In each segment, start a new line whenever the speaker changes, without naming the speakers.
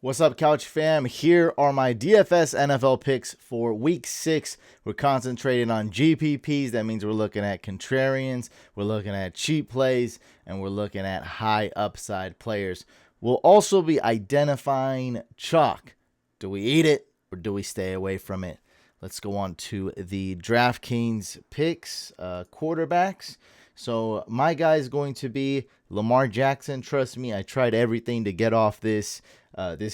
What's up, Couch fam? Here are my DFS NFL picks for Week 6. We're concentrating on GPPs. That means we're looking at contrarians, we're looking at cheap plays, and we're looking at high upside players. We'll also be identifying chalk. Do we eat it or do we stay away from it? Let's go on to the DraftKings picks, quarterbacks. So my guy is going to be Lamar Jackson. Trust me, I tried everything to get off this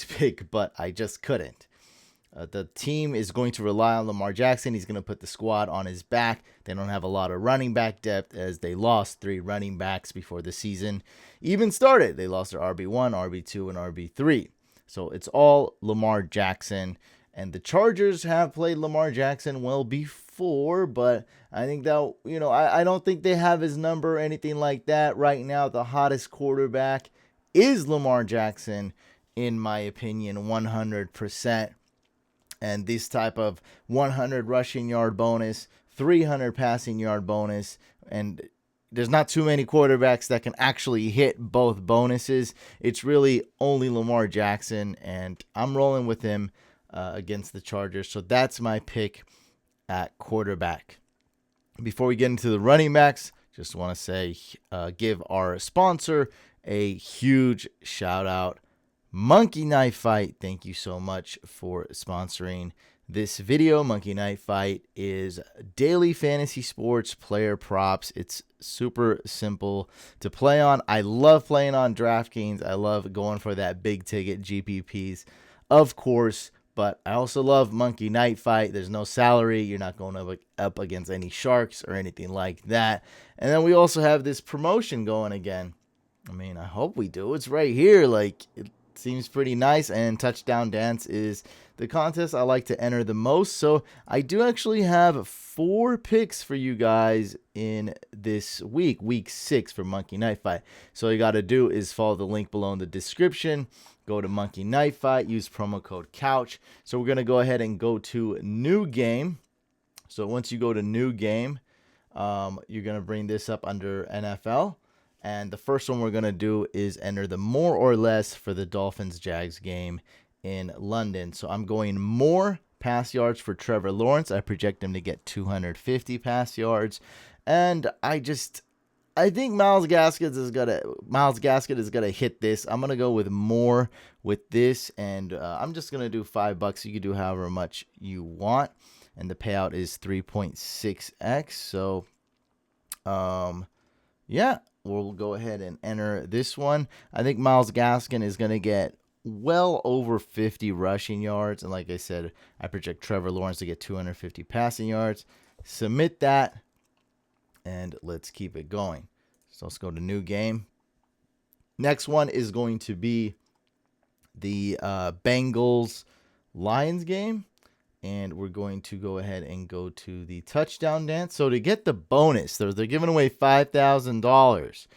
pick, but I just couldn't. The team is going to rely on Lamar Jackson. He's going to put the squad on his back. They don't have a lot of running back depth as they lost 3 running backs before the season even started. They lost their RB1, RB2, and RB3. So it's all Lamar Jackson. And the Chargers have played Lamar Jackson well before, but I think that, I don't think they have his number or anything like that. Right now, the hottest quarterback is Lamar Jackson, in my opinion, 100%. And this type of 100 rushing yard bonus, 300 passing yard bonus, and there's not too many quarterbacks that can actually hit both bonuses. It's really only Lamar Jackson, and I'm rolling with him against the Chargers. So that's my pick at quarterback. Before we get into the running backs, just want to say, give our sponsor a huge shout out. Monkey Knife Fight, thank you so much for sponsoring this video. Monkey Knife Fight is daily fantasy sports player props. It's super simple to play on. I love playing on DraftKings. I love going for that big ticket GPPs, of course, but I also love Monkey Knife Fight. There's no salary. You're not going up against any sharks or anything like that. And then we also have this promotion going again. I mean, I hope we do. It's right here. It seems pretty nice, and Touchdown Dance is the contest I like to enter the most. So I do actually have 4 picks for you guys in this week 6 for Monkey Knife Fight. So all you got to do is follow the link below in the description. Go to Monkey Knife Fight, use promo code COUCH. So we're going to go ahead and go to new game. So once you go to new game, you're going to bring this up under NFL. And the first one we're going to do is enter the more or less for the Dolphins-Jags game in London. So I'm going more pass yards for Trevor Lawrence. I project him to get 250 pass yards. And I think Myles Gasket is gonna hit this. I'm gonna go with more with this, and I'm just gonna do $5. You can do however much you want, and the payout is 3.6x. So, yeah. We'll go ahead and enter this one. I think Myles Gaskin is going to get well over 50 rushing yards. And like I said, I project Trevor Lawrence to get 250 passing yards. Submit that, and let's keep it going. So let's go to new game. Next one is going to be the Bengals-Lions game. And we're going to go ahead and go to the touchdown dance. So to get the bonus, they're giving away $5,000.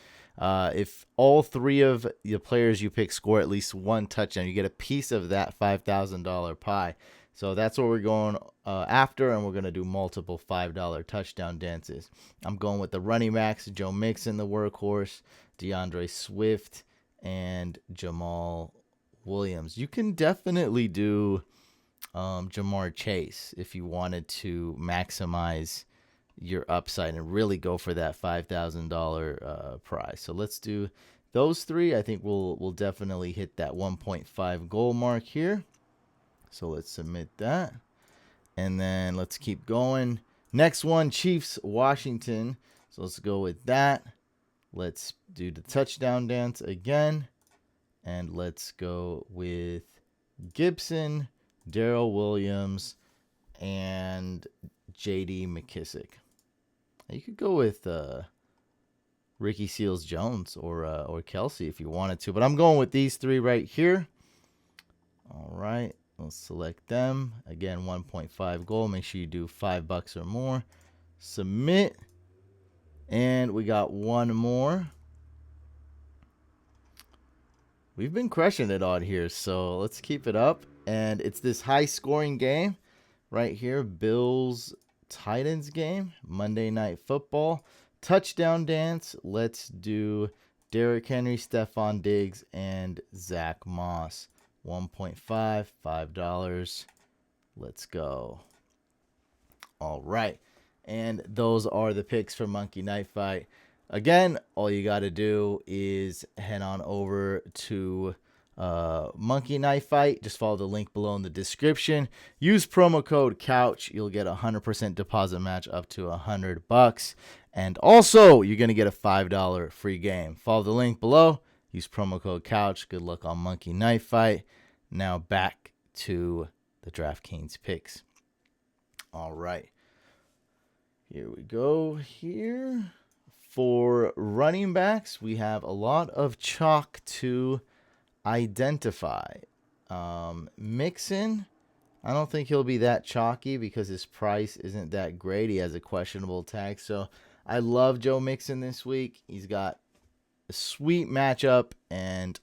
If all 3 of the players you pick score at least 1 touchdown, you get a piece of that $5,000 pie. So that's what we're going after, and we're going to do multiple $5 touchdown dances. I'm going with the running backs, Joe Mixon, the workhorse, DeAndre Swift, and Jamal Williams. You can definitely do Jamar Chase if you wanted to maximize your upside and really go for that $5,000 prize. So let's do those 3. I think we'll definitely hit that 1.5 goal mark here. So let's submit that, and then let's keep going. Next one, Chiefs Washington. So let's go with that. Let's do the touchdown dance again, and let's go with Gibson, Darrell Williams, and J.D. McKissick. You could go with Ricky Seals-Jones or Kelsey if you wanted to, but I'm going with these 3 right here. All right, let's select them. Again, 1.5 goal. Make sure you do $5 or more. Submit, and we got one more. We've been crushing it on here, so let's keep it up. And it's this high-scoring game right here, Bills-Titans game, Monday Night Football. Touchdown dance, let's do Derrick Henry, Stephon Diggs, and Zach Moss. 1.5, $5. Let's go. All right. And those are the picks for Monkey Knife Fight. Again, all you got to do is head on over to Monkey Knife Fight. Just follow the link below in the description. Use promo code COUCH. You'll get a 100% deposit match up to $100. And also, you're going to get a $5 free game. Follow the link below. Use promo code COUCH. Good luck on Monkey Knife Fight. Now back to the DraftKings picks. All right. Here we go here. For running backs, we have a lot of chalk to identify. Mixon, I don't think he'll be that chalky because his price isn't that great. He has a questionable tag. So I love Joe Mixon this week. He's got a sweet matchup. And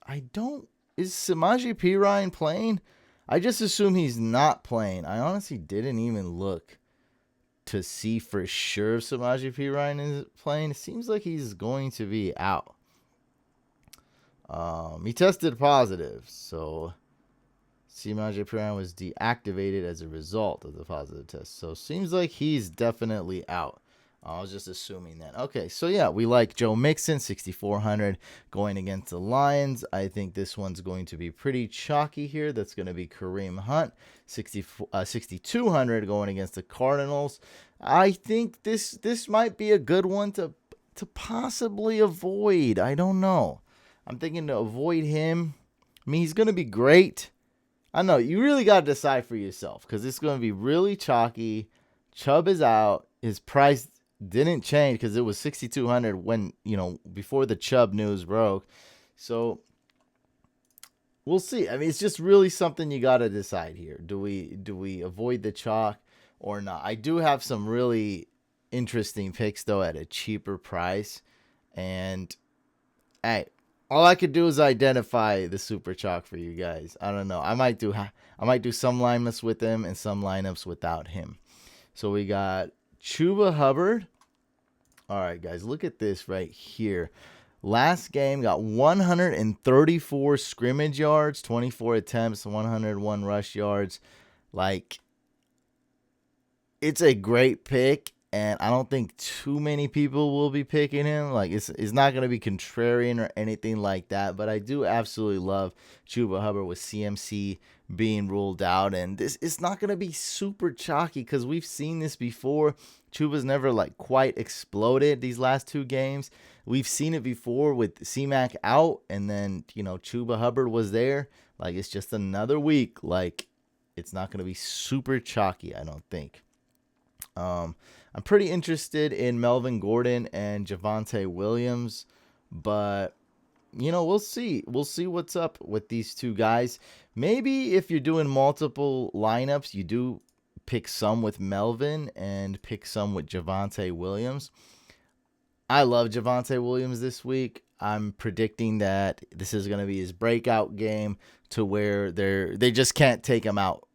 is Samaje Perine playing? I just assume he's not playing. I honestly didn't even look to see for sure if Samaje Perine is playing. It seems like he's going to be out. He tested positive, so Samaje Perine was deactivated as a result of the positive test. So seems like he's definitely out. I was just assuming that. Okay, so yeah, we like Joe Mixon, 6,400 going against the Lions. I think this one's going to be pretty chalky here. That's going to be Kareem Hunt, 6,200 going against the Cardinals. I think this might be a good one to possibly avoid. I don't know. I'm thinking to avoid him. I mean, he's going to be great. I don't know. You really got to decide for yourself because it's going to be really chalky. Chubb is out. His price didn't change because it was 6,200 when, before the Chubb news broke. So we'll see. I mean, it's just really something you got to decide here. Do we avoid the chalk or not? I do have some really interesting picks though at a cheaper price, and hey, all I could do is identify the super chalk for you guys. I don't know. I might do some lineups with him and some lineups without him. So we got Chuba Hubbard. All right, guys, look at this right here. Last game got 134 scrimmage yards, 24 attempts, 101 rush yards. Like, it's a great pick, and I don't think too many people will be picking him. Like, it's not going to be contrarian or anything like that, but I do absolutely love Chuba Hubbard with CMC being ruled out, and it's not going to be super chalky because we've seen this before. Chuba's never quite exploded these last two games. We've seen it before with C-Mac out, and then Chuba Hubbard was there. Like, it's just another week. Like, it's not going to be super chalky, I don't think. I'm pretty interested in Melvin Gordon and Javonte Williams, but we'll see. We'll see what's up with these two guys. Maybe if you're doing multiple lineups, you do pick some with Melvin and pick some with Javonte Williams. I love Javonte Williams this week. I'm predicting that this is going to be his breakout game to where they just can't take him out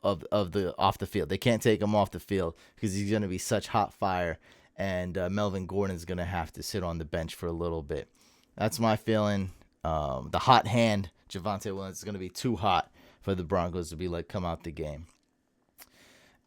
off the field. They can't take him off the field because he's going to be such hot fire, and Melvin Gordon is going to have to sit on the bench for a little bit. That's my feeling. The hot hand, Javonte Williams, is going to be too hot for the Broncos to be come out the game.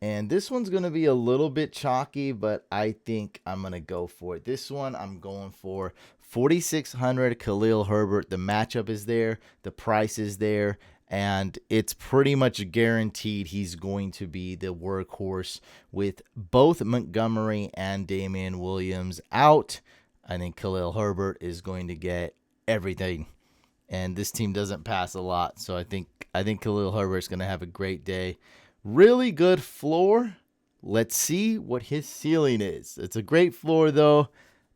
And this one's going to be a little bit chalky, but I think I'm going to go for it. This one, I'm going for 4,600 Khalil Herbert. The matchup is there. The price is there. And it's pretty much guaranteed he's going to be the workhorse with both Montgomery and Damian Williams out. I think Khalil Herbert is going to get everything. And this team doesn't pass a lot. So I think Khalil Herbert is going to have a great day. Really good floor. Let's see what his ceiling is. It's a great floor, though.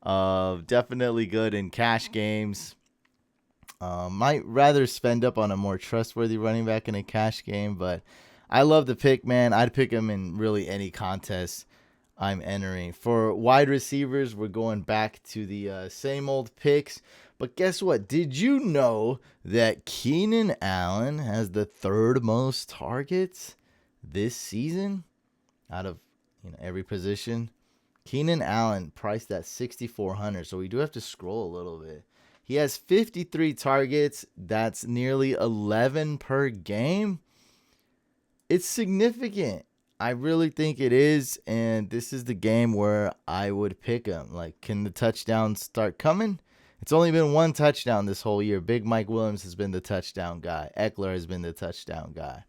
Definitely good in cash games. Might rather spend up on a more trustworthy running back in a cash game, but I love the pick, man. I'd pick him in really any contest I'm entering. For wide receivers, we're going back to the same old picks. But guess what? Did you know that Keenan Allen has the third most targets this season out of every position? Keenan Allen priced at 6,400, so we do have to scroll a little bit He has 53 targets. That's nearly 11 per game. It's significant. I really think it is, and this is the game where I would pick him. Like, can the touchdowns start coming? It's only been one touchdown this whole year. Big Mike Williams has been the touchdown guy. Eckler has been the touchdown guy.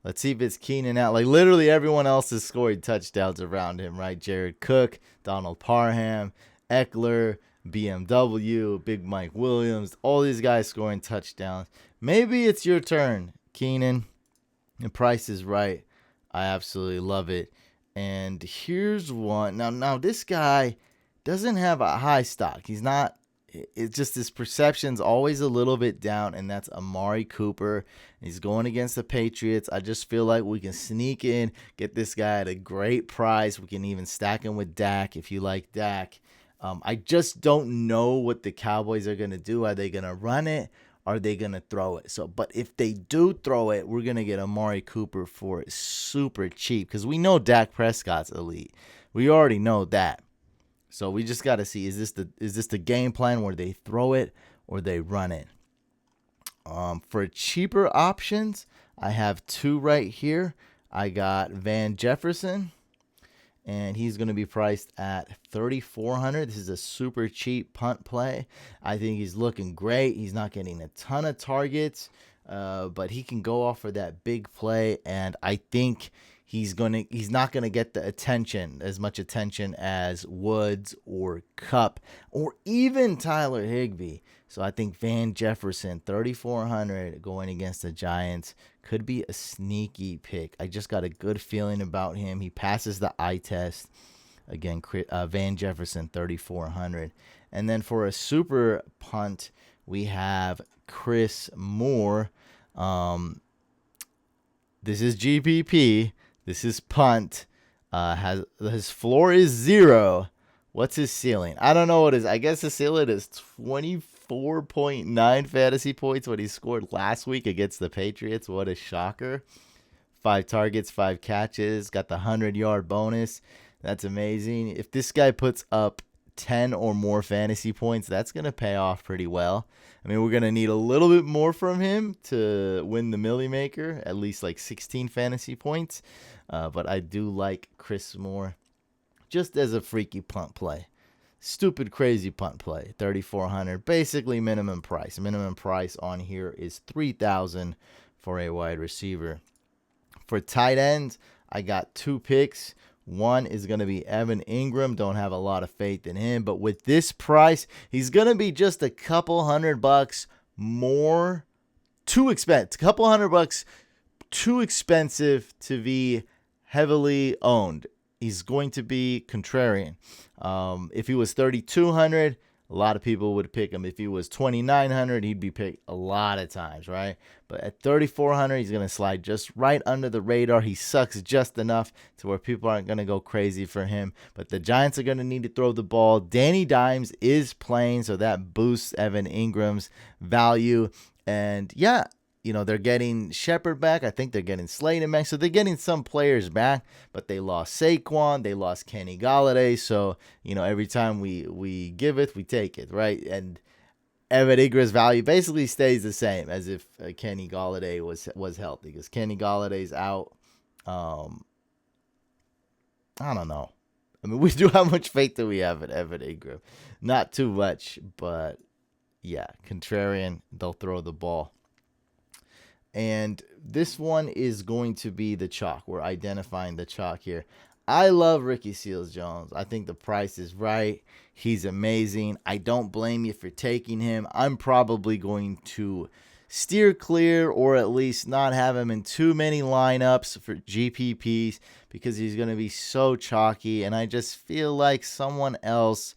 Let's see if it's Keenan out. Like, literally everyone else has scored touchdowns around him, right? Jared Cook, Donald Parham, Eckler, BMW, Big Mike Williams. All these guys scoring touchdowns. Maybe it's your turn, Keenan. The price is right. I absolutely love it. And here's one. Now this guy doesn't have a high stock. He's not. It's just his perception's always a little bit down, and that's Amari Cooper. He's going against the Patriots. I just feel like we can sneak in, get this guy at a great price. We can even stack him with Dak if you like Dak. I just don't know what the Cowboys are going to do. Are they going to run it? Are they going to throw it? But if they do throw it, we're going to get Amari Cooper for it super cheap because we know Dak Prescott's elite. We already know that. So we just got to see, is this the game plan where they throw it or they run it? For cheaper options, I have two right here. I got Van Jefferson, and he's going to be priced at $3,400. This is a super cheap punt play. I think he's looking great. He's not getting a ton of targets, but he can go off for that big play, and I think he's not gonna get the attention, as much attention as Woods or Kupp or even Tyler Higbee. So I think Van Jefferson, $3,400 going against the Giants, could be a sneaky pick. I just got a good feeling about him. He passes the eye test. Again, Van Jefferson, $3,400. And then for a super punt, we have Chris Moore. This is GPP. This is punt. His floor is 0. What's his ceiling? I don't know what it is. I guess the ceiling is 24.9 fantasy points when he scored last week against the Patriots. What a shocker. 5 targets, 5 catches. Got the 100-yard bonus. That's amazing. If this guy puts up 10 or more fantasy points, that's going to pay off pretty well. I mean, we're going to need a little bit more from him to win the Millie Maker, at least like 16 fantasy points. But I do like Chris Moore just as a freaky punt play. Stupid, crazy punt play. $3,400, basically minimum price. Minimum price on here is $3,000 for a wide receiver. For tight ends, I got 2 picks. One is going to be Evan Ingram. Don't have a lot of faith in him, but with this price, he's going to be just a couple $100 more too expensive. A couple $100 too expensive to be heavily owned. He's going to be contrarian. If he was $3,200, a lot of people would pick him. If he was $2,900, he'd be picked a lot of times, right? But at $3,400, he's going to slide just right under the radar. He sucks just enough to where people aren't going to go crazy for him. But the Giants are going to need to throw the ball. Danny Dimes is playing, so that boosts Evan Ingram's value. And yeah, you know, they're getting Shepard back. I think they're getting Slayton back. So they're getting some players back, but they lost Saquon. They lost Kenny Golladay. So, you know, every time we give it, we take it, right? And Evan Ingram's value basically stays the same as if Kenny Golladay was healthy, because Kenny Galladay's out. I don't know. I mean, we do, how much faith do we have in Evan Ingram? Not too much, but yeah, contrarian, they'll throw the ball. And this one is going to be the chalk. We're identifying the chalk here. I love Ricky Seals-Jones. I think the price is right. He's amazing. I don't blame you for taking him. I'm probably going to steer clear, or at least not have him in too many lineups for GPPs, because he's going to be so chalky. And I just feel like someone else,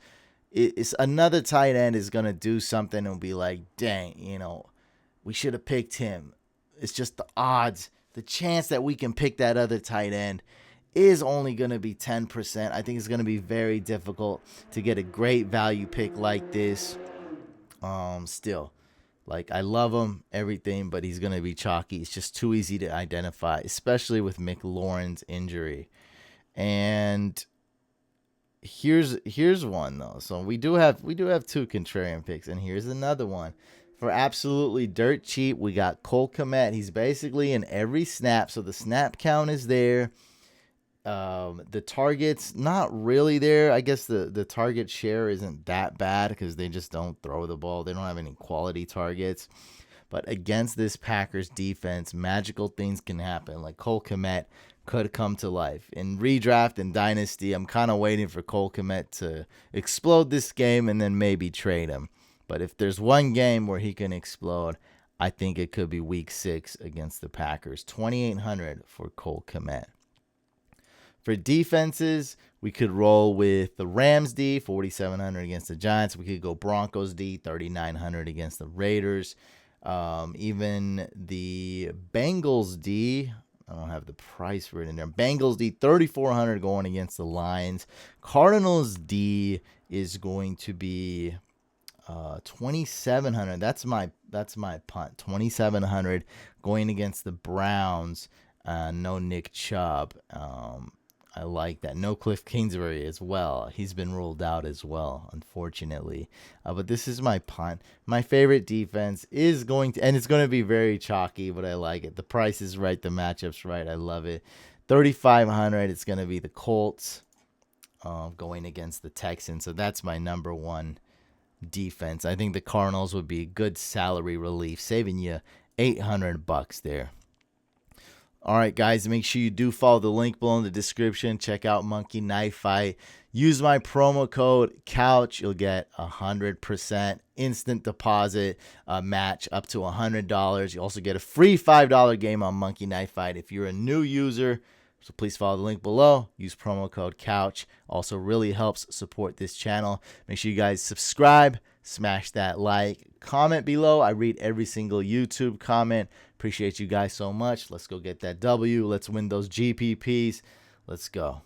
another tight end, is going to do something and be like, dang, you know, we should have picked him. It's just the odds, the chance that we can pick that other tight end is only going to be 10%. I think it's going to be very difficult to get a great value pick like this. Still, like, I love him, everything, but he's going to be chalky. It's just too easy to identify, especially with McLaurin's injury. And here's one though. So we do have two contrarian picks, and here's another one. For absolutely dirt cheap, we got Cole Kmet. He's basically in every snap, so the snap count is there. The target's not really there. I guess the target share isn't that bad because they just don't throw the ball. They don't have any quality targets. But against this Packers defense, magical things can happen. Like Cole Kmet could come to life. In redraft and dynasty, I'm kind of waiting for Cole Kmet to explode this game and then maybe trade him. But if there's one game where he can explode, I think it could be week 6 against the Packers. 2,800 for Cole Kmet. For defenses, we could roll with the Rams D, 4,700 against the Giants. We could go Broncos D, 3,900 against the Raiders. Even the Bengals D, I don't have the price written there. Bengals D, 3,400 going against the Lions. Cardinals D is going to be 2,700. That's my punt. 2,700 going against the Browns. No Nick Chubb. I like that. No Cliff Kingsbury as well. He's been ruled out as well, unfortunately. But this is my punt. My favorite defense is going to, and it's going to be very chalky, but I like it. The price is right. The matchup's right. I love it. 3,500. It's going to be the Colts going against the Texans. So that's my number one defense. I think the Cardinals would be good salary relief, saving you $800 there. All right, guys, make sure you do follow the link below in the description. Check out Monkey Knife Fight. Use my promo code COUCH. You'll get 100% instant deposit match up to $100. You also get a free $5 game on Monkey Knife Fight if you're a new user. So please follow the link below. Use promo code COUCH. Also really helps support this channel. Make sure you guys subscribe. Smash that like. Comment below. I read every single YouTube comment. Appreciate you guys so much. Let's go get that W. Let's win those GPPs. Let's go.